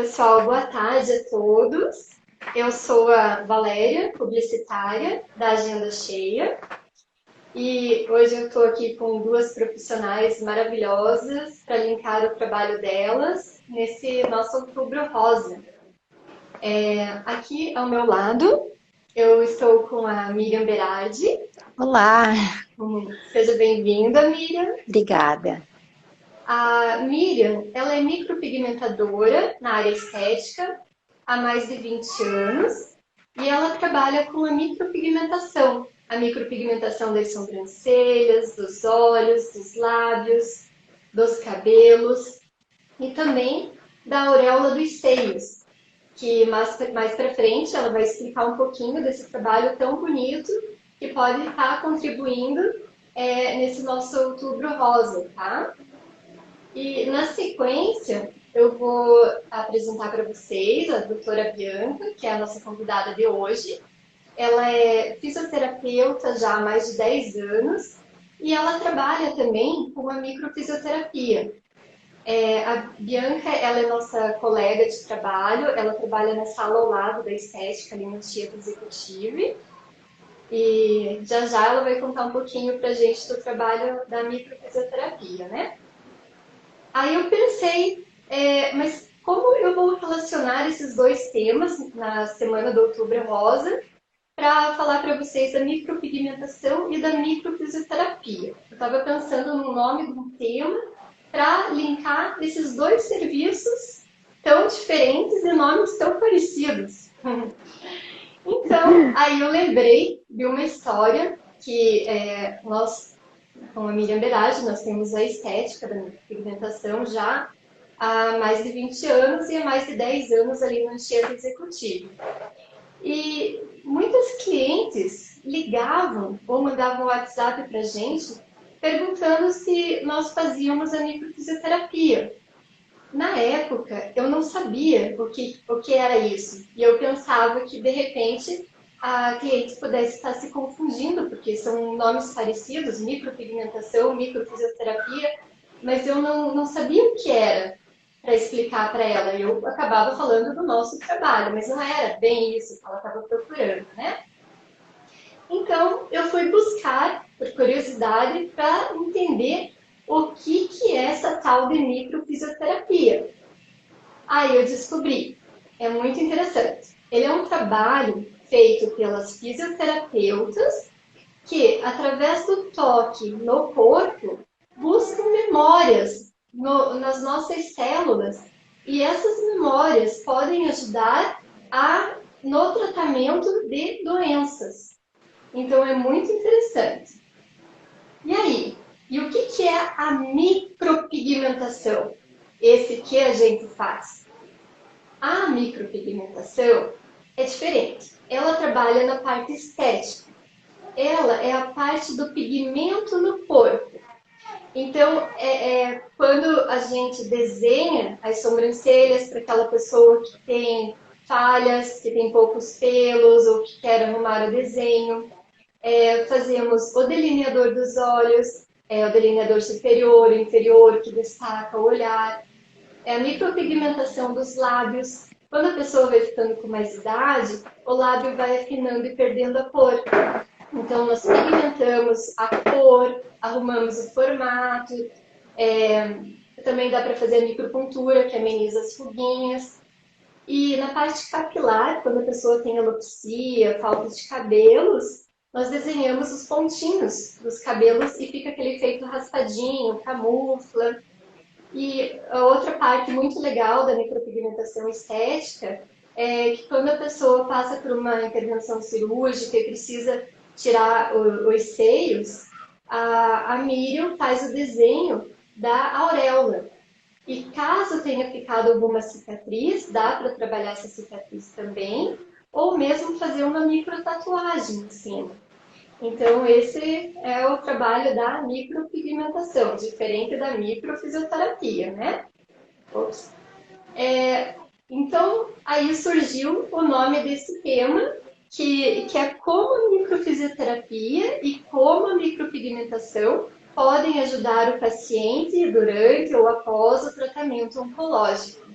pessoal, boa tarde a todos. Eu sou a Valéria, publicitária da Agenda Cheia, e hoje eu estou aqui com duas profissionais maravilhosas para linkar o trabalho delas nesse nosso Outubro Rosa. Aqui ao meu lado, eu estou com a Miriam Berardi. Olá, Seja bem-vinda, Miriam. obrigada. A Miriam, ela é micropigmentadora na área estética há mais de 20 anos e ela trabalha com a micropigmentação das sobrancelhas, dos olhos, dos lábios, dos cabelos e também da auréola dos seios, que mais para frente ela vai explicar um pouquinho desse trabalho tão bonito que pode estar contribuindo nesse nosso Outubro Rosa, tá? E na sequência, eu vou apresentar para vocês a doutora Bianca, que é a nossa convidada de hoje. Ela é fisioterapeuta já há mais de 10 anos e ela trabalha também com a microfisioterapia. A Bianca, ela é nossa colega de trabalho, ela trabalha na sala ao lado da estética, ali no Tieto Executive. E já ela vai contar um pouquinho para a gente do trabalho da microfisioterapia, né? Aí eu pensei, mas como eu vou relacionar esses dois temas na semana do Outubro Rosa para falar para vocês da micropigmentação e da microfisioterapia? Eu estava pensando no nome de um tema para linkar esses dois serviços tão diferentes e nomes tão parecidos. Então, aí eu lembrei de uma história que nós com a Miriam Berardi, nós temos a estética da pigmentação já há mais de 20 anos e há mais de 10 anos ali no Anchieta Executivo. E muitas clientes ligavam ou mandavam WhatsApp para a gente perguntando se nós fazíamos a microfisioterapia. Na época, eu não sabia o que era isso. E eu pensava que, de repente, a cliente pudesse estar se confundindo, porque são nomes parecidos, micropigmentação, microfisioterapia, mas eu não sabia o que era para explicar para ela. Eu acabava falando do nosso trabalho, mas não era bem isso que ela estava procurando, né? Então, eu fui buscar, por curiosidade, para entender o que é essa tal de microfisioterapia. Aí eu descobri, é muito interessante. Ele é um trabalho feito pelas fisioterapeutas que, através do toque no corpo, buscam memórias nas nossas células. E essas memórias podem ajudar no tratamento de doenças. Então, é muito interessante. E aí? E o que é a micropigmentação? Esse que a gente faz. A micropigmentação é diferente. Ela trabalha na parte estética. Ela é a parte do pigmento no corpo. Então, quando a gente desenha as sobrancelhas para aquela pessoa que tem falhas, que tem poucos pelos ou que quer arrumar o desenho, fazemos o delineador dos olhos, o delineador superior e inferior, que destaca o olhar, a micropigmentação dos lábios. Quando a pessoa vai ficando com mais idade, o lábio vai afinando e perdendo a cor. Então, nós pigmentamos a cor, arrumamos o formato, também dá para fazer a micropuntura, que ameniza as ruguinhas. E na parte capilar, quando a pessoa tem alopecia, falta de cabelos, nós desenhamos os pontinhos dos cabelos e fica aquele efeito raspadinho, camufla. E a outra parte muito legal da micropigmentação estética é que quando a pessoa passa por uma intervenção cirúrgica e precisa tirar os seios, a Miriam faz o desenho da auréola. E caso tenha ficado alguma cicatriz, dá para trabalhar essa cicatriz também, ou mesmo fazer uma microtatuagem em cima. Então, esse é o trabalho da micropigmentação, diferente da microfisioterapia, né? Então, aí surgiu o nome desse tema, que é como a microfisioterapia e como a micropigmentação podem ajudar o paciente durante ou após o tratamento oncológico.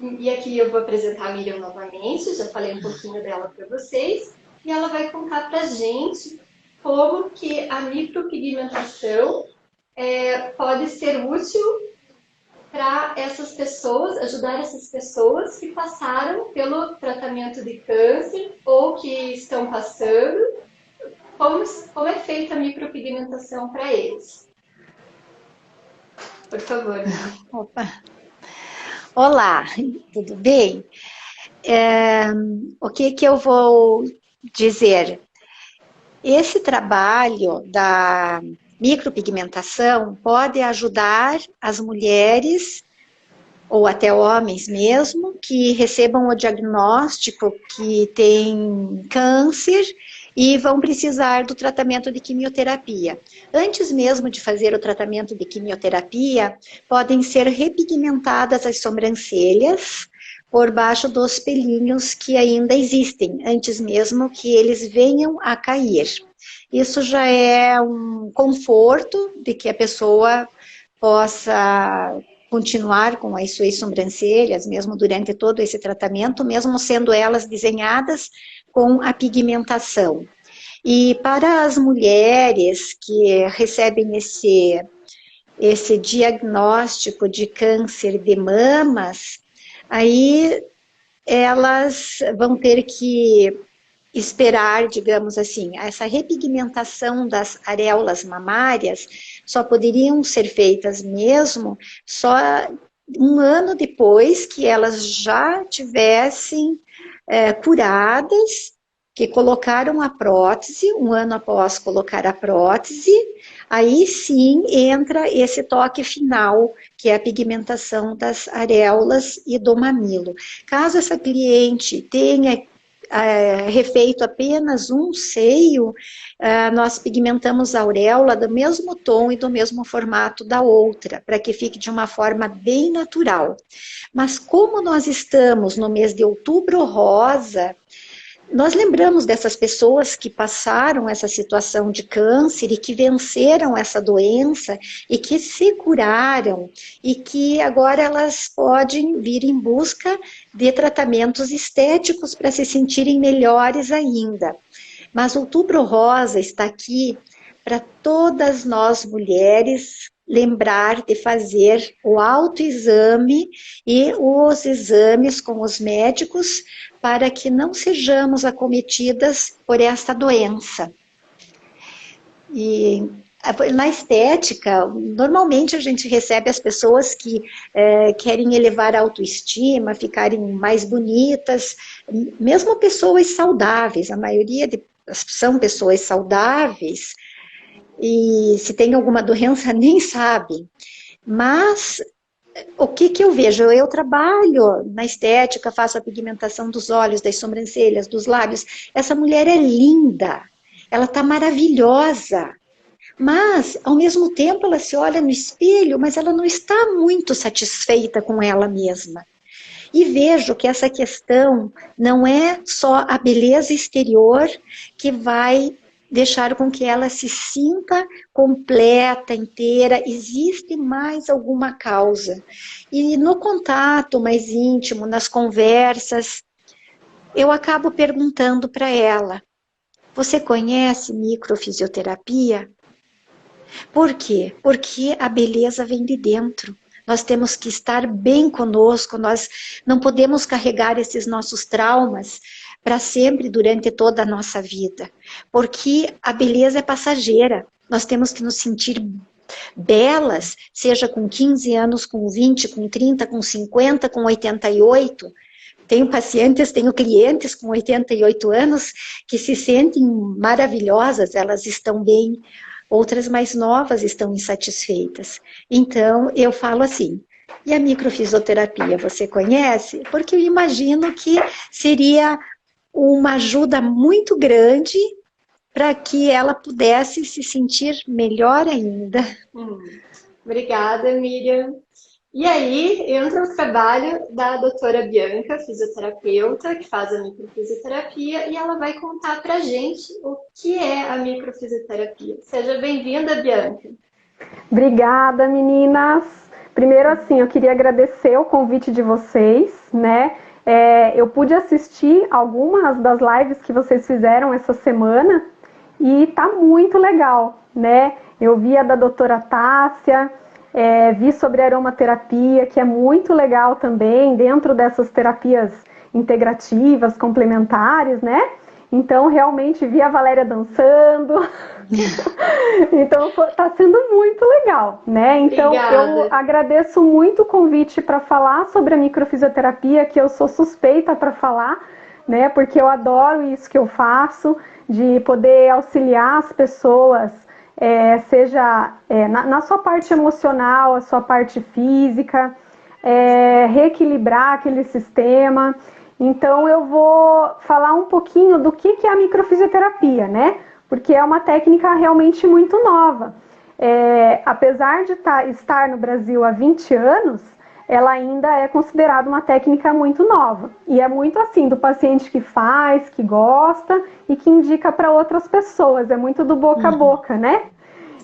E aqui eu vou apresentar a Miriam novamente, já falei um pouquinho dela para vocês, e ela vai contar para a gente como que a micropigmentação pode ser útil para essas pessoas, ajudar essas pessoas que passaram pelo tratamento de câncer ou que estão passando, como é feita a micropigmentação para eles. Por favor. Opa. Olá, tudo bem? O que eu vou dizer? Esse trabalho da micropigmentação pode ajudar as mulheres, ou até homens mesmo, que recebam o diagnóstico que tem câncer e vão precisar do tratamento de quimioterapia. Antes mesmo de fazer o tratamento de quimioterapia, podem ser repigmentadas as sobrancelhas por baixo dos pelinhos que ainda existem, antes mesmo que eles venham a cair. Isso já é um conforto de que a pessoa possa continuar com as suas sobrancelhas, mesmo durante todo esse tratamento, mesmo sendo elas desenhadas com a pigmentação. E para as mulheres que recebem esse diagnóstico de câncer de mamas, aí elas vão ter que esperar, digamos assim, essa repigmentação das areolas mamárias só poderiam ser feitas mesmo só um ano depois que elas já tivessem curadas, que colocaram a prótese, um ano após colocar a prótese, aí sim entra esse toque final, que é a pigmentação das areolas e do mamilo. Caso essa cliente tenha refeito apenas um seio, nós pigmentamos a auréola do mesmo tom e do mesmo formato da outra, para que fique de uma forma bem natural. Mas como nós estamos no mês de outubro rosa, nós lembramos dessas pessoas que passaram essa situação de câncer e que venceram essa doença e que se curaram e que agora elas podem vir em busca de tratamentos estéticos para se sentirem melhores ainda. Mas Outubro Rosa está aqui para todas nós mulheres lembrar de fazer o autoexame e os exames com os médicos para que não sejamos acometidas por esta doença. E na estética, normalmente a gente recebe as pessoas que querem elevar a autoestima, ficarem mais bonitas, mesmo pessoas saudáveis, a maioria são pessoas saudáveis, e se tem alguma doença nem sabe. Mas o que eu vejo? Eu trabalho na estética, faço a pigmentação dos olhos, das sobrancelhas, dos lábios. Essa mulher é linda, ela está maravilhosa. Mas, ao mesmo tempo, ela se olha no espelho, mas ela não está muito satisfeita com ela mesma. E vejo que essa questão não é só a beleza exterior que vai deixar com que ela se sinta completa, inteira, existe mais alguma causa. E no contato mais íntimo, nas conversas, eu acabo perguntando para ela, você conhece microfisioterapia? Por quê? Porque a beleza vem de dentro. Nós temos que estar bem conosco, nós não podemos carregar esses nossos traumas para sempre durante toda a nossa vida, porque a beleza é passageira, nós temos que nos sentir belas, seja com 15 anos, com 20, com 30, com 50, com 88, tenho clientes com 88 anos que se sentem maravilhosas, elas estão bem, outras mais novas estão insatisfeitas. Então, eu falo assim, e a microfisioterapia, você conhece? Porque eu imagino que seria uma ajuda muito grande para que ela pudesse se sentir melhor ainda. Obrigada, Miriam. E aí entra o trabalho da doutora Bianca, fisioterapeuta, que faz a microfisioterapia, e ela vai contar para a gente o que é a microfisioterapia. Seja bem-vinda, Bianca. Obrigada, meninas. primeiro, assim, eu queria agradecer o convite de vocês, né? Eu pude assistir algumas das lives que vocês fizeram essa semana e tá muito legal, né? Eu vi a da doutora Tássia, vi sobre aromaterapia, que é muito legal também, dentro dessas terapias integrativas, complementares, né? Então, realmente, vi a Valéria dançando. Então, tá sendo muito legal, né? Então, Obrigada. eu agradeço muito o convite para falar sobre a microfisioterapia, que eu sou suspeita para falar, né? Porque eu adoro isso que eu faço, de poder auxiliar as pessoas, seja na sua parte emocional, a sua parte física, reequilibrar aquele sistema. Então, eu vou falar um pouquinho do que é a microfisioterapia, né? Porque é uma técnica realmente muito nova. Apesar de estar no Brasil há 20 anos, ela ainda é considerada uma técnica muito nova. E é muito assim, do paciente que faz, que gosta e que indica para outras pessoas. É muito do boca a boca, né?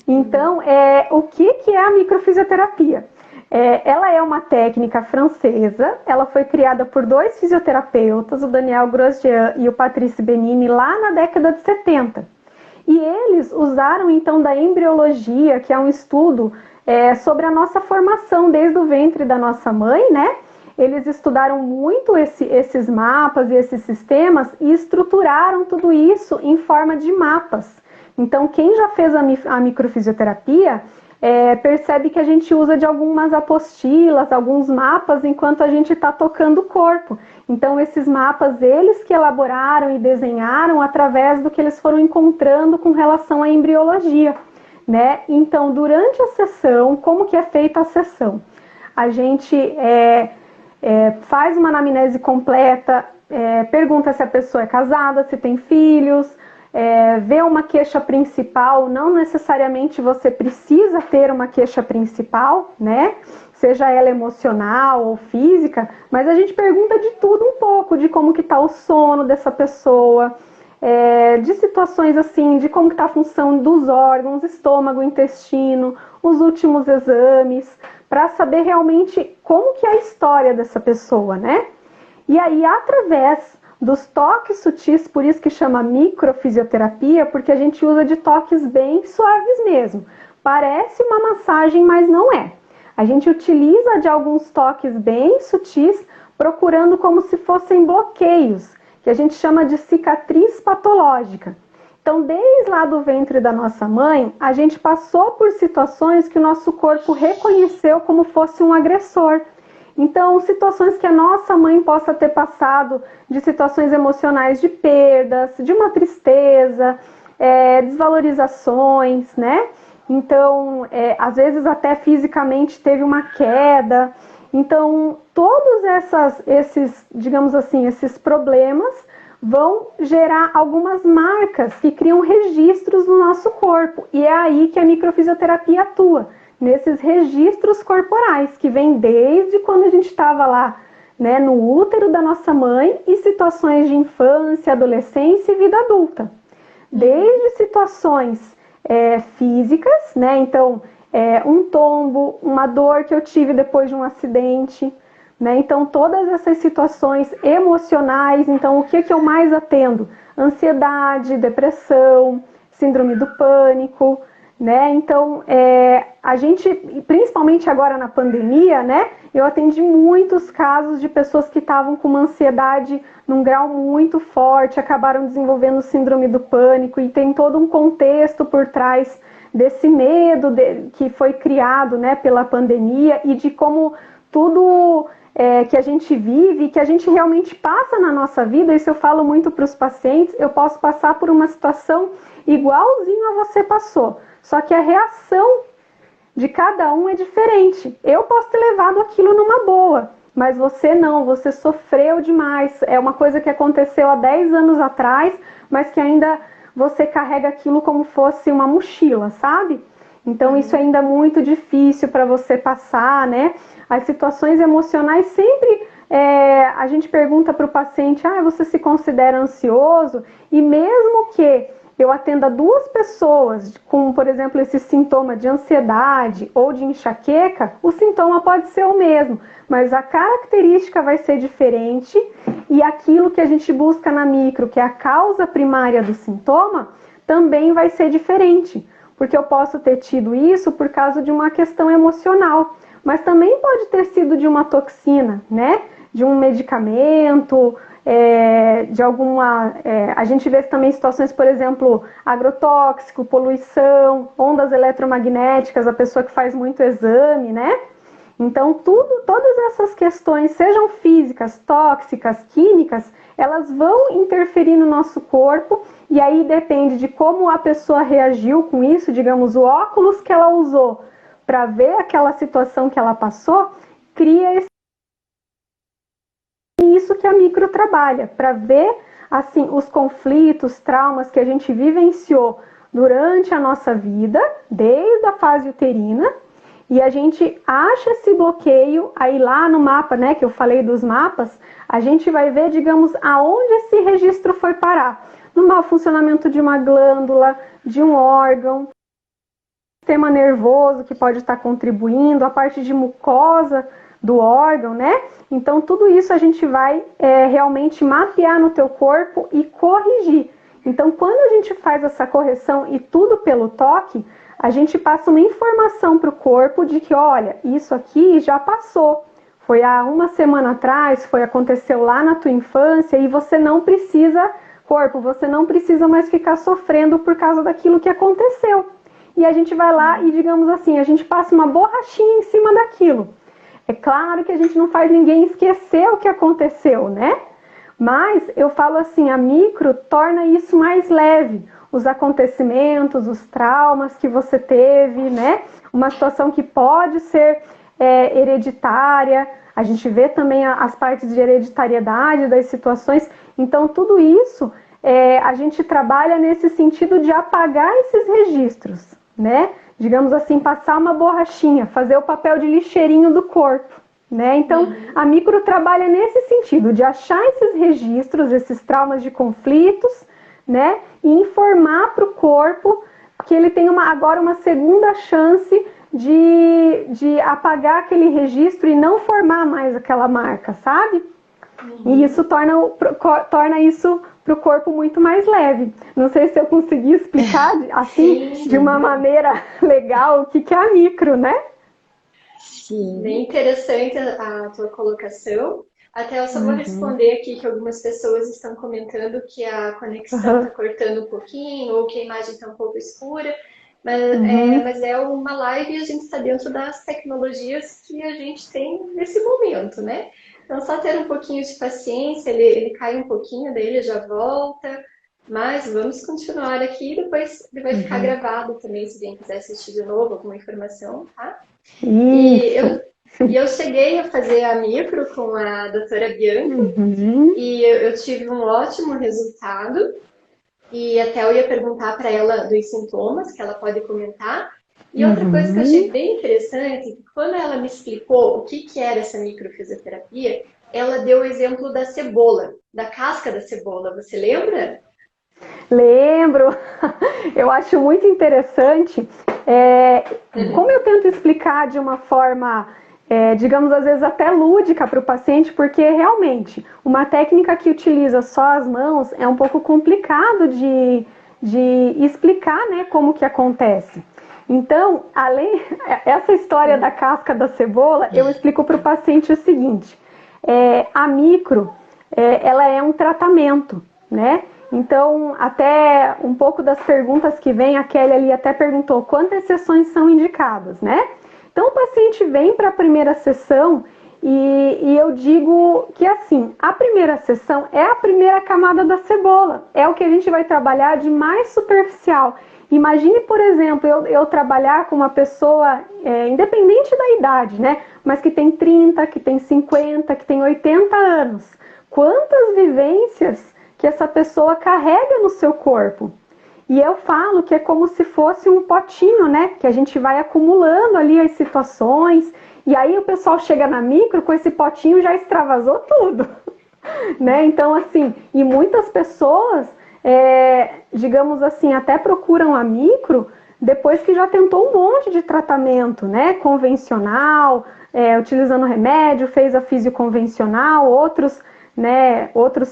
Então, o que é a microfisioterapia? Ela é uma técnica francesa, ela foi criada por 2 fisioterapeutas, o Daniel Grosjean e o Patrice Benini, lá na década de 70. E eles usaram, então, da embriologia, que é um estudo sobre a nossa formação desde o ventre da nossa mãe, né? Eles estudaram muito esses mapas e esses sistemas e estruturaram tudo isso em forma de mapas. Então, quem já fez a microfisioterapia percebe que a gente usa de algumas apostilas, alguns mapas, enquanto a gente está tocando o corpo. Então, esses mapas, eles que elaboraram e desenharam através do que eles foram encontrando com relação à embriologia, né? Então, durante a sessão, como que é feita a sessão? A gente faz uma anamnese completa, pergunta se a pessoa é casada, se tem filhos, vê uma queixa principal. Não necessariamente você precisa ter uma queixa principal, né? Seja ela emocional ou física, mas a gente pergunta de tudo um pouco, de como que está o sono dessa pessoa, de situações assim, de como que está a função dos órgãos, estômago, intestino, os últimos exames, para saber realmente como que é a história dessa pessoa, né? E aí, através dos toques sutis, por isso que chama microfisioterapia, porque a gente usa de toques bem suaves mesmo. Parece uma massagem, mas não é. A gente utiliza de alguns toques bem sutis, procurando como se fossem bloqueios, que a gente chama de cicatriz patológica. Então, desde lá do ventre da nossa mãe, a gente passou por situações que o nosso corpo reconheceu como fosse um agressor. Então, situações que a nossa mãe possa ter passado, de situações emocionais de perdas, de uma tristeza, desvalorizações, né? Então, às vezes até fisicamente teve uma queda. Então, todos esses, digamos assim, esses problemas vão gerar algumas marcas que criam registros no nosso corpo. E é aí que a microfisioterapia atua, nesses registros corporais, que vem desde quando a gente estava lá, né, no útero da nossa mãe, e situações de infância, adolescência e vida adulta. Desde situações físicas, né, então um tombo, uma dor que eu tive depois de um acidente, né, então todas essas situações emocionais. Então, o que eu mais atendo? Ansiedade, depressão, síndrome do pânico, né? Então, a gente, principalmente agora na pandemia, né? Eu atendi muitos casos de pessoas que estavam com uma ansiedade num grau muito forte, acabaram desenvolvendo síndrome do pânico, e tem todo um contexto por trás desse medo que foi criado, né, pela pandemia, e de como tudo que a gente vive, que a gente realmente passa na nossa vida. Isso eu falo muito para os pacientes. Eu posso passar por uma situação igualzinho a você passou, só que a reação de cada um é diferente. Eu posso ter levado aquilo numa boa, mas você não, você sofreu demais. É uma coisa que aconteceu há 10 anos atrás, mas que ainda você carrega aquilo como fosse uma mochila, sabe? Então isso é ainda muito difícil para você passar, né? As situações emocionais sempre, a gente pergunta para o paciente, você se considera ansioso? E mesmo que eu atenda 2 pessoas com, por exemplo, esse sintoma de ansiedade ou de enxaqueca, o sintoma pode ser o mesmo, mas a característica vai ser diferente e aquilo que a gente busca na micro, que é a causa primária do sintoma, também vai ser diferente, porque eu posso ter tido isso por causa de uma questão emocional, mas também pode ter sido de uma toxina, né? De um medicamento, de alguma... a gente vê também situações, por exemplo, agrotóxico, poluição, ondas eletromagnéticas, a pessoa que faz muito exame, né? Então, todas essas questões, sejam físicas, tóxicas, químicas, elas vão interferir no nosso corpo e aí depende de como a pessoa reagiu com isso, digamos, o óculos que ela usou para ver aquela situação que ela passou, cria isso que a micro trabalha, para ver assim os conflitos, traumas que a gente vivenciou durante a nossa vida, desde a fase uterina, e a gente acha esse bloqueio, aí lá no mapa, né, que eu falei dos mapas, a gente vai ver, digamos, aonde esse registro foi parar. No mau funcionamento de uma glândula, de um órgão, sistema nervoso que pode estar contribuindo, a parte de mucosa do órgão, né? Então, tudo isso a gente vai realmente mapear no teu corpo e corrigir. Então, quando a gente faz essa correção e tudo pelo toque, a gente passa uma informação para o corpo de que, olha, isso aqui já passou. Foi há uma semana atrás, aconteceu lá na tua infância e você não precisa, corpo, você não precisa mais ficar sofrendo por causa daquilo que aconteceu. E a gente vai lá e, digamos assim, a gente passa uma borrachinha em cima daquilo. É claro que a gente não faz ninguém esquecer o que aconteceu, né? Mas eu falo assim, a micro torna isso mais leve. Os acontecimentos, os traumas que você teve, né? Uma situação que pode ser hereditária. A gente vê também as partes de hereditariedade das situações. Então, tudo isso a gente trabalha nesse sentido de apagar esses registros, né? Digamos assim, passar uma borrachinha, fazer o papel de lixeirinho do corpo, né? Então, a micro trabalha nesse sentido, de achar esses registros, esses traumas de conflitos, né? E informar para o corpo que ele tem agora uma segunda chance de apagar aquele registro e não formar mais aquela marca, sabe? E isso torna isso para o corpo muito mais leve. Não sei se eu consegui explicar assim, de uma maneira legal, o que é a micro, né? Sim. Bem interessante a tua colocação. Até eu só vou responder aqui que algumas pessoas estão comentando que a conexão está cortando um pouquinho, ou que a imagem está um pouco escura. Mas é uma live e a gente está dentro das tecnologias que a gente tem nesse momento, né? Então, só ter um pouquinho de paciência, ele cai um pouquinho, daí ele já volta. Mas vamos continuar aqui, depois ele vai ficar gravado também, se alguém quiser assistir de novo alguma informação, tá? E eu cheguei a fazer a micro com a doutora Bianca e eu tive um ótimo resultado. E até eu ia perguntar para ela dos sintomas, que ela pode comentar. E outra coisa que eu achei bem interessante, quando ela me explicou o que era essa microfisioterapia, ela deu o exemplo da cebola, da casca da cebola. Você lembra? Lembro. Eu acho muito interessante. Como eu tento explicar de uma forma, digamos, às vezes até lúdica para o paciente, porque realmente uma técnica que utiliza só as mãos é um pouco complicado de explicar, né, como que acontece. Então, essa história da casca da cebola, eu explico para o paciente o seguinte: a micro, ela é um tratamento, né? Então, até um pouco das perguntas que vem, a Kelly ali até perguntou quantas sessões são indicadas, né? Então, o paciente vem para a primeira sessão e eu digo que, assim, a primeira sessão é a primeira camada da cebola, é o que a gente vai trabalhar de mais superficial. Imagine, por exemplo, eu trabalhar com uma pessoa, independente da idade, né? Mas que tem 30, que tem 50, que tem 80 anos. Quantas vivências que essa pessoa carrega no seu corpo? E eu falo que é como se fosse um potinho, né? Que a gente vai acumulando ali as situações. E aí o pessoal chega na micro, com esse potinho já extravasou tudo. Né? Então, assim, e muitas pessoas digamos assim, até procuram a micro depois que já tentou um monte de tratamento, né? Convencional, utilizando remédio, fez a fisioconvencional, outros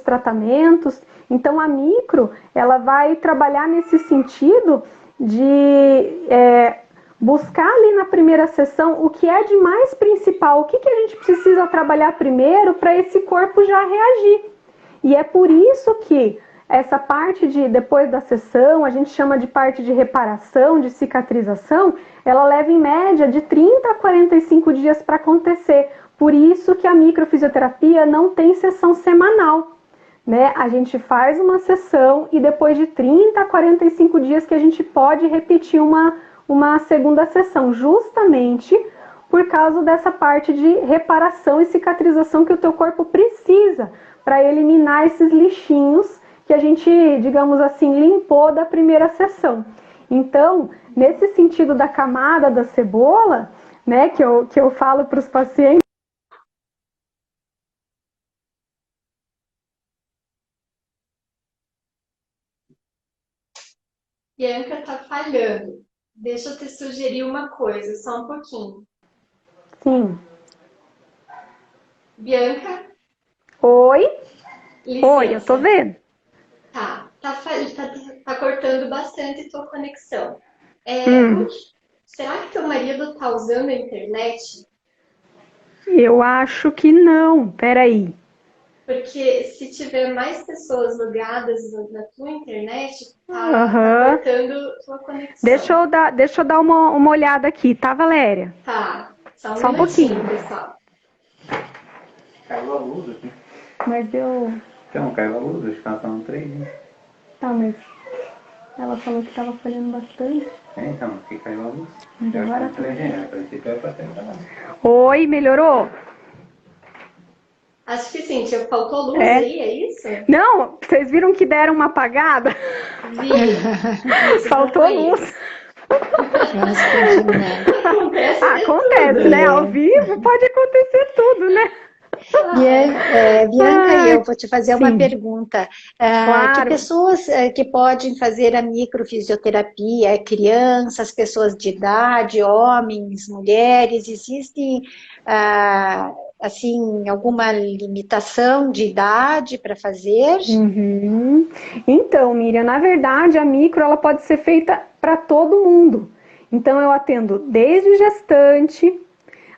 tratamentos. Então, a micro, ela vai trabalhar nesse sentido de buscar ali na primeira sessão o que é de mais principal, o que a gente precisa trabalhar primeiro para esse corpo já reagir. E é por isso que essa parte de depois da sessão, a gente chama de parte de reparação, de cicatrização, ela leva em média de 30 a 45 dias para acontecer. Por isso que a microfisioterapia não tem sessão semanal, né? A gente faz uma sessão e depois de 30 a 45 dias que a gente pode repetir uma segunda sessão, justamente por causa dessa parte de reparação e cicatrização que o teu corpo precisa para eliminar esses lixinhos que a gente, digamos assim, limpou da primeira sessão. Então, nesse sentido da camada da cebola, né, que eu falo para os pacientes. Bianca tá falhando. Deixa eu te sugerir uma coisa, só um pouquinho. Sim. Bianca? Oi? Licença. Oi, eu tô vendo. Tá cortando bastante tua conexão. Será que teu marido tá usando a internet? Eu acho que não, peraí. Porque se tiver mais pessoas logadas na tua internet, tá cortando tua conexão. Deixa eu dar uma olhada aqui, tá, Valéria? Tá, só um minutinho, pouquinho. pessoal. Caiu a luz aqui. Mas eu... Então, caiu a luz, acho que ela tá no 3, né? Tá, mas ela falou que tava falhando bastante. Então, aqui caiu a luz. Mas Eu agora acho que é 3G, a princípio é pra tentar. Oi, melhorou? Acho que sim, faltou luz aí, é isso? Não, vocês viram que deram uma apagada? Vi. Faltou luz. Acontece, né? Ao vivo pode acontecer tudo, né? Bianca, eu vou te fazer uma sim. pergunta. Claro. Que pessoas que podem fazer a microfisioterapia? Crianças, pessoas de idade, homens, mulheres? Existe, assim, alguma limitação de idade para fazer? Uhum. Então, Miriam, na verdade, a micro ela pode ser feita para todo mundo. Então, eu atendo desde gestante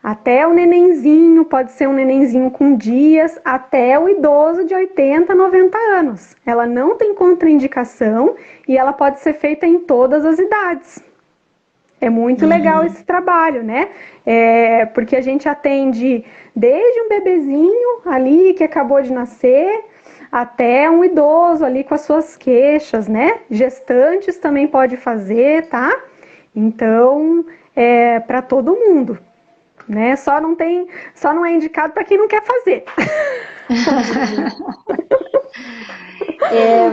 até o nenenzinho, pode ser um nenenzinho com dias, até o idoso de 80, 90 anos. Ela não tem contraindicação e ela pode ser feita em todas as idades. É muito legal esse trabalho, né? Porque a gente atende desde um bebezinho ali que acabou de nascer, até um idoso ali com as suas queixas, né? Gestantes também pode fazer, tá? Então, é para todo mundo. Né? Só não é indicado para quem não quer fazer.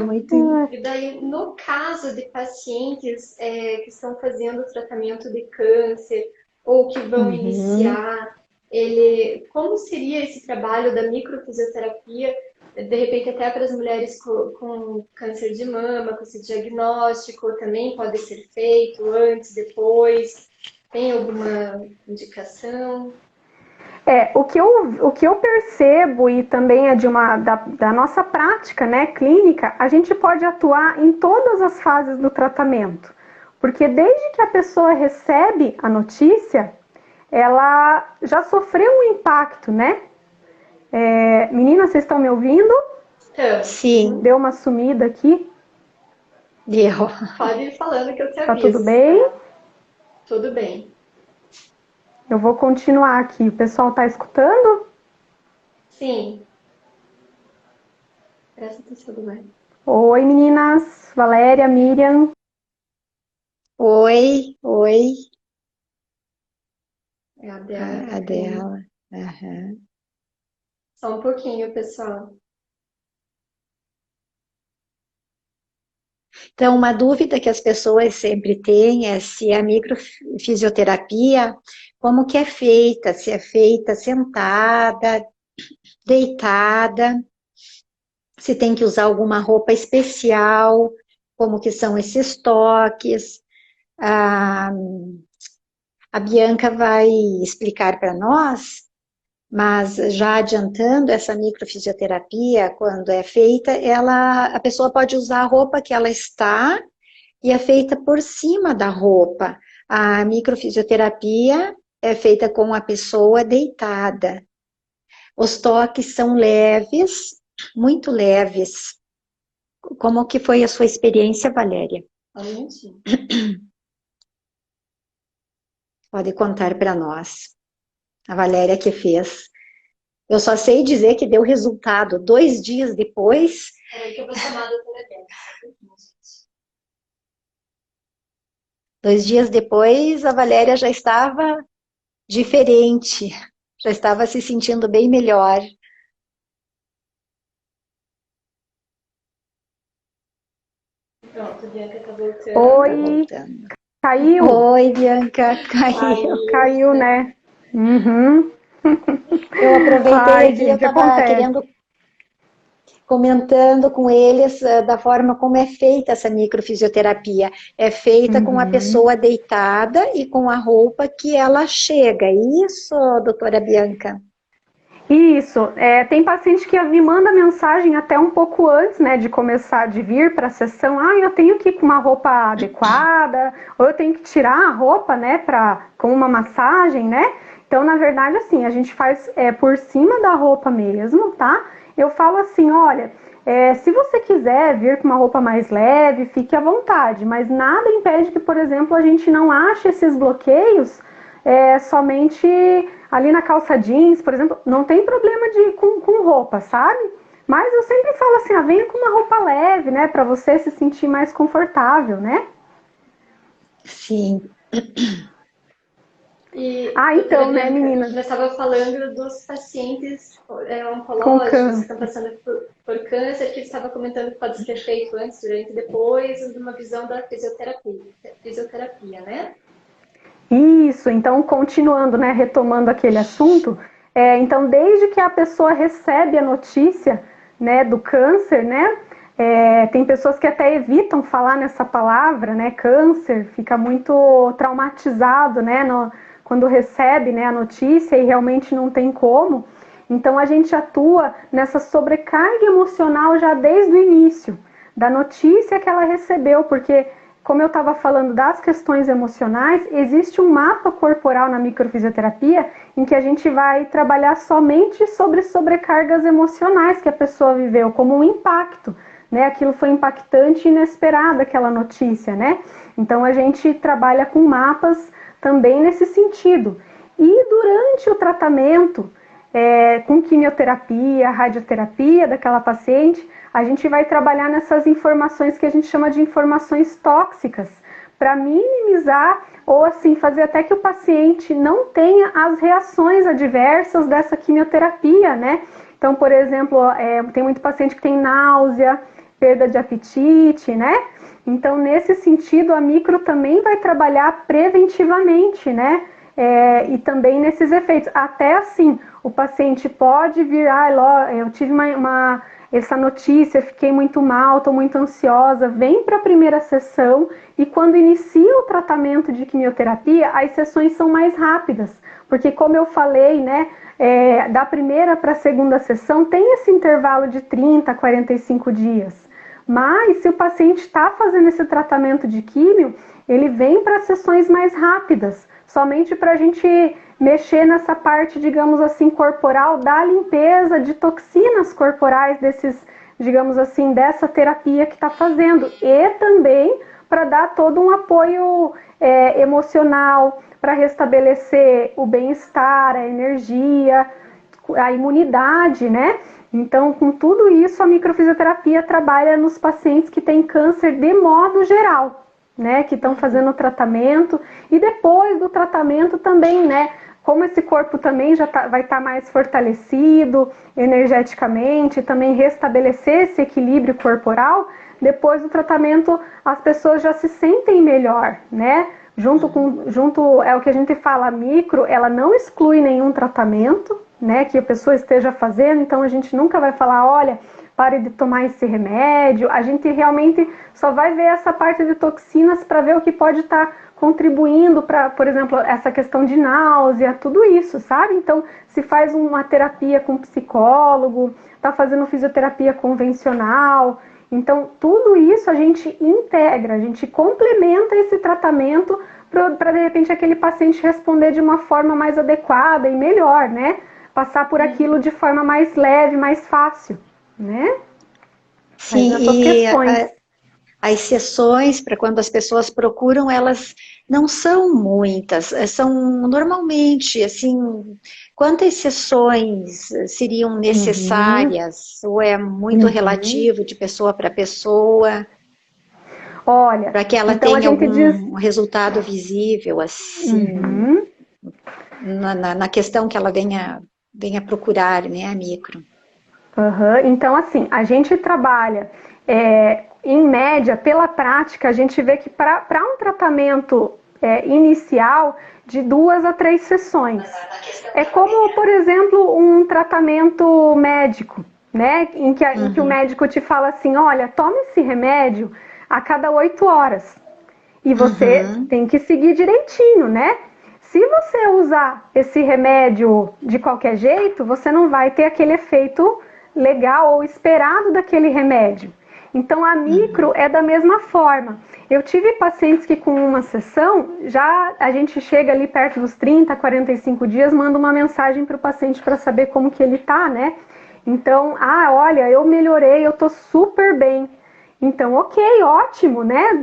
Muito. E daí, no caso de pacientes que estão fazendo tratamento de câncer ou que vão iniciar, como seria esse trabalho da microfisioterapia, de repente até para as mulheres com câncer de mama, com esse diagnóstico, também pode ser feito antes, depois? Tem alguma indicação? O que eu percebo, e também é da nossa prática, né, clínica, a gente pode atuar em todas as fases do tratamento. Porque desde que a pessoa recebe a notícia, ela já sofreu um impacto, né? Meninas, vocês estão me ouvindo? Sim. Deu uma sumida aqui? Deu. Pode ir falando que eu te aviso. Tá tudo bem? Tudo bem. Eu vou continuar aqui. O pessoal tá escutando? Sim. Presta atenção, bem. Oi, meninas. Valéria, Miriam. Oi. É a dela. A dela. Uhum. Só um pouquinho, pessoal. Então, uma dúvida que as pessoas sempre têm é se a microfisioterapia, como que é feita? Se é feita sentada, deitada, se tem que usar alguma roupa especial, como que são esses toques. A Bianca vai explicar para nós, mas já adiantando, essa microfisioterapia, quando é feita, a pessoa pode usar a roupa que ela está e é feita por cima da roupa. A microfisioterapia é feita com a pessoa deitada. Os toques são leves, muito leves. Como que foi a sua experiência, Valéria? Pode contar para nós. A Valéria que fez. Eu só sei dizer que deu resultado 2 dias depois. Peraí que eu vou chamar a doutora Beth. 2 dias depois, a Valéria já estava diferente. Já estava se sentindo bem melhor. Pronto, a Bianca tá voltando. Oi, caiu? Oi, Bianca, caiu. Caiu, né? Uhum. Eu aproveitei Ai, aqui, eu gente, estava acontece. comentando com eles da forma como é feita essa microfisioterapia. É feita com a pessoa deitada e com a roupa que ela chega. Isso, doutora Bianca? Isso, tem paciente que me manda mensagem até um pouco antes, né, de começar, de vir para a sessão. Eu tenho que ir com uma roupa adequada, ou eu tenho que tirar a roupa, né, com uma massagem, né? Então, na verdade, assim, a gente faz por cima da roupa mesmo, tá? Eu falo assim, olha, se você quiser vir com uma roupa mais leve, fique à vontade, mas nada impede que, por exemplo, a gente não ache esses bloqueios somente ali na calça jeans, por exemplo, não tem problema de ir com roupa, sabe? Mas eu sempre falo assim, venha com uma roupa leve, né, para você se sentir mais confortável, né? Sim. E, então, né, Bianca, meninas? nós estávamos falando dos pacientes oncológicos que estão passando por câncer, que você estava comentando que pode ser feito antes, durante e depois, de uma visão da fisioterapia, né? Isso, então, continuando, né, retomando aquele assunto, então, desde que a pessoa recebe a notícia, né, do câncer, né, tem pessoas que até evitam falar nessa palavra, né, câncer, fica muito traumatizado, né, quando recebe, né, a notícia e realmente não tem como. Então, a gente atua nessa sobrecarga emocional já desde o início, da notícia que ela recebeu, porque, como eu estava falando das questões emocionais, existe um mapa corporal na microfisioterapia em que a gente vai trabalhar somente sobre sobrecargas emocionais que a pessoa viveu, como um impacto, né? Aquilo foi impactante e inesperado, aquela notícia, né? Então a gente trabalha com mapas também nesse sentido. E durante o tratamento, com quimioterapia, radioterapia daquela paciente, a gente vai trabalhar nessas informações que a gente chama de informações tóxicas, para minimizar ou assim fazer até que o paciente não tenha as reações adversas dessa quimioterapia, né? Então, por exemplo, tem muito paciente que tem náusea, perda de apetite, né? Então, nesse sentido, a micro também vai trabalhar preventivamente, né? E também nesses efeitos. Até assim, o paciente pode vir, eu tive essa notícia, fiquei muito mal, estou muito ansiosa, vem para a primeira sessão e quando inicia o tratamento de quimioterapia, as sessões são mais rápidas, porque como eu falei, né, da primeira para a segunda sessão tem esse intervalo de 30 a 45 dias, mas se o paciente está fazendo esse tratamento de químio, ele vem para sessões mais rápidas, somente para a gente mexer nessa parte, digamos assim, corporal, da limpeza de toxinas corporais digamos assim, dessa terapia que está fazendo. E também para dar todo um apoio emocional, para restabelecer o bem-estar, a energia, a imunidade, né? Então, com tudo isso, a microfisioterapia trabalha nos pacientes que têm câncer de modo geral, né? Que estão fazendo o tratamento e depois do tratamento também, né? Como esse corpo também já vai estar mais fortalecido energeticamente, também restabelecer esse equilíbrio corporal, depois do tratamento as pessoas já se sentem melhor, né? É o que a gente fala, a micro, ela não exclui nenhum tratamento, né, que a pessoa esteja fazendo, então a gente nunca vai falar, olha, pare de tomar esse remédio. A gente realmente só vai ver essa parte de toxinas para ver o que pode estar contribuindo para, por exemplo, essa questão de náusea, tudo isso, sabe? Então, se faz uma terapia com psicólogo, está fazendo fisioterapia convencional. Então, tudo isso a gente integra, a gente complementa esse tratamento para, de repente, aquele paciente responder de uma forma mais adequada e melhor, né? Passar por aquilo de forma mais leve, mais fácil, né? Sim, e as sessões, para quando as pessoas procuram, elas não são muitas, são normalmente, assim, quantas sessões seriam necessárias? Ou é muito relativo de pessoa para pessoa? Olha, para que ela então tenha algum resultado visível, assim, na questão que ela venha procurar, né, a micro. Então, assim, a gente trabalha, em média, pela prática, a gente vê que para um tratamento inicial, de 2 a 3 sessões. É como, por exemplo, um tratamento médico, né? Em que o médico te fala assim, olha, tome esse remédio a cada 8 horas. E você tem que seguir direitinho, né? Se você usar esse remédio de qualquer jeito, você não vai ter aquele efeito legal ou esperado daquele remédio. Então, a micro é da mesma forma. Eu tive pacientes que com uma sessão, já a gente chega ali perto dos 30, 45 dias, manda uma mensagem para o paciente para saber como que ele tá, né? Então, olha, eu melhorei, eu tô super bem. Então, ok, ótimo, né?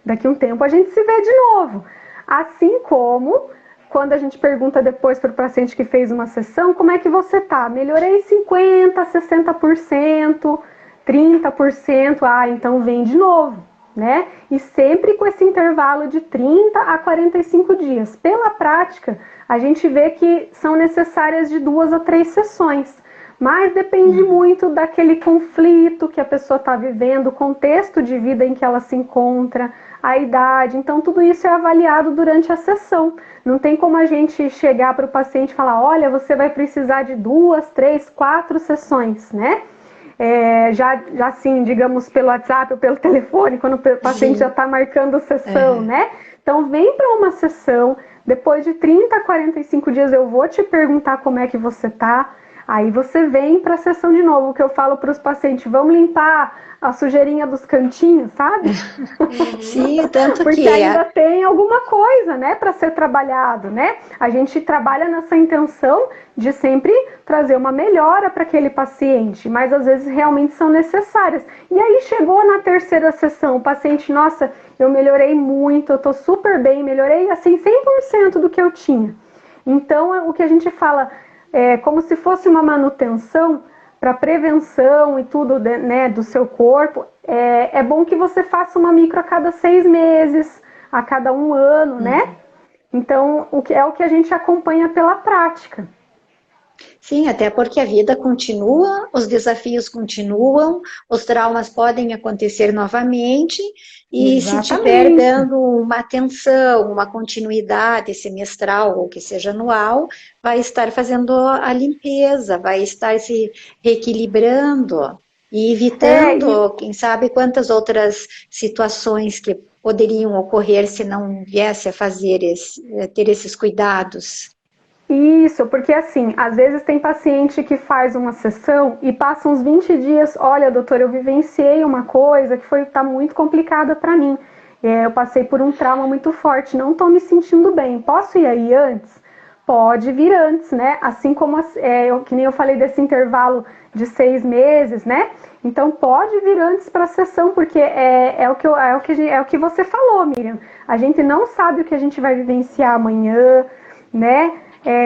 Daqui um tempo a gente se vê de novo. Assim como quando a gente pergunta depois para o paciente que fez uma sessão, como é que você tá? Melhorei 50%, 60%, 30%, então vem de novo, né? E sempre com esse intervalo de 30 a 45 dias. Pela prática, a gente vê que são necessárias de 2 a 3 sessões. Mas depende muito daquele conflito que a pessoa está vivendo, o contexto de vida em que ela se encontra, a idade. Então, tudo isso é avaliado durante a sessão. Não tem como a gente chegar para o paciente e falar, olha, você vai precisar de 2, 3, 4 sessões, né? Já assim, digamos, pelo WhatsApp ou pelo telefone, quando o paciente já está marcando sessão, né? Então, vem para uma sessão, depois de 30 a 45 dias eu vou te perguntar como é que você está. Aí você vem para a sessão de novo, o que eu falo para os pacientes, vamos limpar a sujeirinha dos cantinhos, sabe? Sim, tanto porque que ainda tem alguma coisa, né, para ser trabalhado, né? A gente trabalha nessa intenção de sempre trazer uma melhora para aquele paciente, mas às vezes realmente são necessárias. E aí chegou na terceira sessão, o paciente, nossa, eu melhorei muito, eu tô super bem, melhorei assim 100% do que eu tinha. Então, o que a gente fala como se fosse uma manutenção para prevenção e tudo, né, do seu corpo, é bom que você faça uma micro a cada 6 meses, a cada 1 ano, né? Então, o que a gente acompanha pela prática. Sim, até porque a vida continua, os desafios continuam, os traumas podem acontecer novamente, e Exatamente. se estiver dando uma atenção, uma continuidade semestral ou que seja anual, vai estar fazendo a limpeza, vai estar se reequilibrando e evitando, quem sabe, quantas outras situações que poderiam ocorrer se não viesse a ter esses cuidados. Isso, porque assim, às vezes tem paciente que faz uma sessão e passa uns 20 dias, olha, doutor, eu vivenciei uma coisa que tá muito complicada para mim. Eu passei por um trauma muito forte, não estou me sentindo bem. Posso ir aí antes? Pode vir antes, né? Assim como, que nem eu falei desse intervalo de 6 meses, né? Então pode vir antes para a sessão, porque é o que você falou, Miriam. A gente não sabe o que a gente vai vivenciar amanhã, né?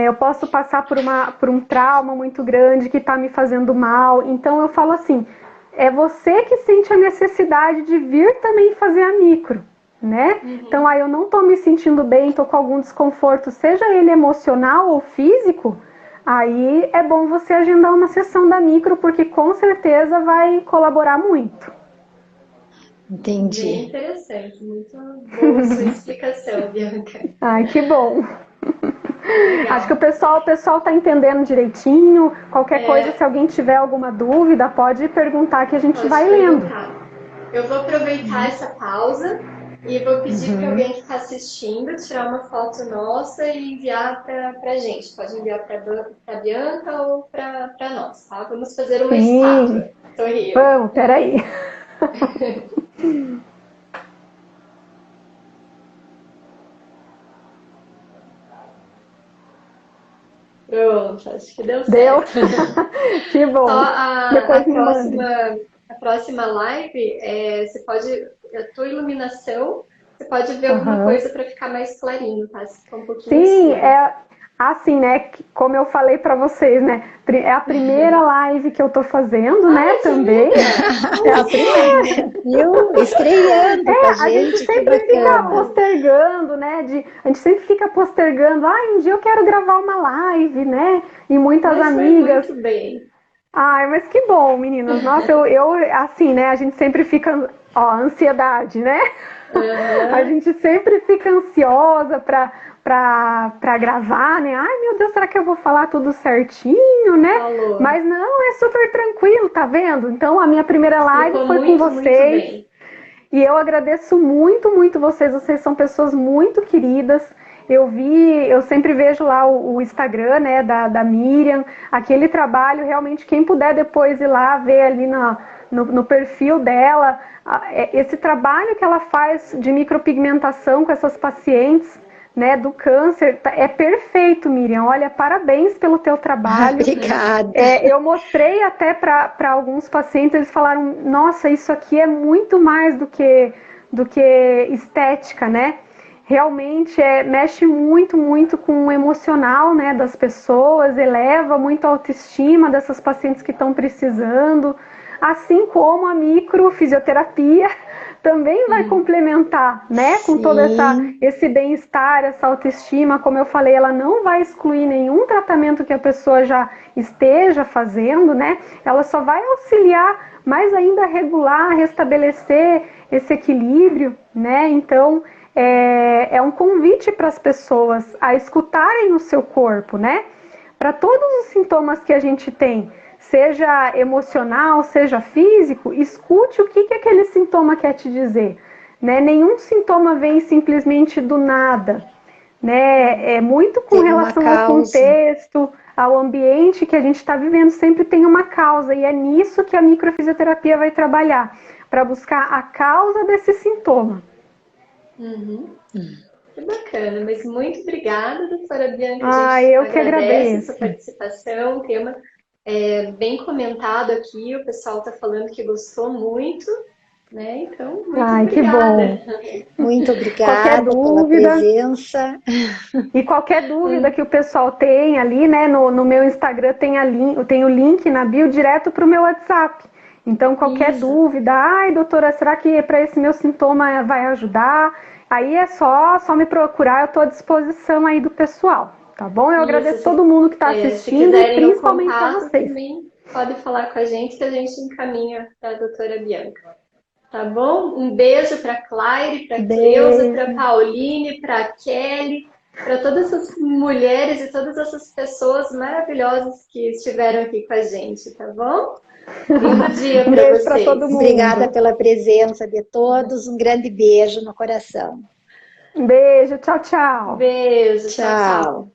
Eu posso passar por um trauma muito grande que está me fazendo mal. Então eu falo assim, é você que sente a necessidade de vir também fazer a micro, né? Então eu não estou me sentindo bem, estou com algum desconforto, seja ele emocional ou físico, aí é bom você agendar uma sessão da micro, porque com certeza vai colaborar muito. Entendi. Bem interessante, muito boa sua explicação, Bianca. Ai, que bom. Legal. Acho que o pessoal tá entendendo direitinho. Qualquer coisa, se alguém tiver alguma dúvida, pode perguntar que a gente vai lendo. Eu vou aproveitar essa pausa e vou pedir para alguém que está assistindo tirar uma foto nossa e enviar para a gente. Pode enviar para a Bianca ou para nós, tá? Vamos fazer uma estátua. Sorriu. Vamos, peraí. Pronto, acho que deu certo. Deu? Que bom. Depois me manda. A próxima live, você pode, a tua iluminação, você pode ver alguma coisa para ficar mais clarinho, tá? Se ficar um pouquinho Sim, escuro. assim, né? Como eu falei para vocês, né? É a primeira live que eu tô fazendo, né? Também. É a primeira. Viu? Estreando com a gente. Sempre fica postergando, né? A gente sempre fica postergando. Um dia eu quero gravar uma live, né? E muitas amigas. Muito bem. Ai, mas que bom, meninas. Nossa, eu assim, né? A gente sempre fica, ansiedade, né? A gente sempre fica ansiosa para gravar, né? Ai, meu Deus, será que eu vou falar tudo certinho, né? Falou. Mas não, é super tranquilo, tá vendo? Então, a minha primeira live foi com vocês. E eu agradeço muito, muito vocês. Vocês são pessoas muito queridas. Eu sempre vejo lá o Instagram, né, da Miriam, aquele trabalho, realmente, quem puder depois ir lá ver ali no perfil dela, esse trabalho que ela faz de micropigmentação com essas pacientes, né, do câncer, é perfeito, Miriam. Olha, parabéns pelo teu trabalho. Obrigada. Eu mostrei até para alguns pacientes, eles falaram, nossa, isso aqui é muito mais do que estética, né? Realmente mexe muito, muito com o emocional, né, das pessoas, eleva muito a autoestima dessas pacientes que estão precisando, assim como a microfisioterapia também vai complementar, né, com todo esse bem-estar, essa autoestima. Como eu falei, ela não vai excluir nenhum tratamento que a pessoa já esteja fazendo, né, ela só vai auxiliar mais ainda a regular, a restabelecer esse equilíbrio, né, então é um convite para as pessoas a escutarem o seu corpo, né? Para todos os sintomas que a gente tem, seja emocional, seja físico, escute o que aquele sintoma quer te dizer, né? Nenhum sintoma vem simplesmente do nada, né? É muito com relação ao contexto, ao ambiente que a gente está vivendo, sempre tem uma causa, e é nisso que a microfisioterapia vai trabalhar, para buscar a causa desse sintoma. Que bacana, mas muito obrigada, doutora Bianca. Eu que agradeço a sua participação, o tema é bem comentado aqui, o pessoal está falando que gostou muito, né? Então, muito obrigada. Que bom. Muito obrigada pela presença. E qualquer dúvida que o pessoal tem ali, né, no meu Instagram tem o link na bio direto para o meu WhatsApp. Então, qualquer dúvida, doutora, será que para esse meu sintoma vai ajudar? Aí é só me procurar, eu estou à disposição aí do pessoal, tá bom? Eu agradeço todo mundo que está assistindo e principalmente a vocês. Também pode falar com a gente que a gente encaminha para a doutora Bianca, tá bom? Um beijo para a Claire, para a Cleusa, para a Pauline, para a Kelly, para todas essas mulheres e todas essas pessoas maravilhosas que estiveram aqui com a gente, tá bom? Lindo dia para vocês. Pra todo mundo. Obrigada pela presença de todos. Um grande beijo no coração. Um beijo. Tchau, tchau. Beijo. Tchau.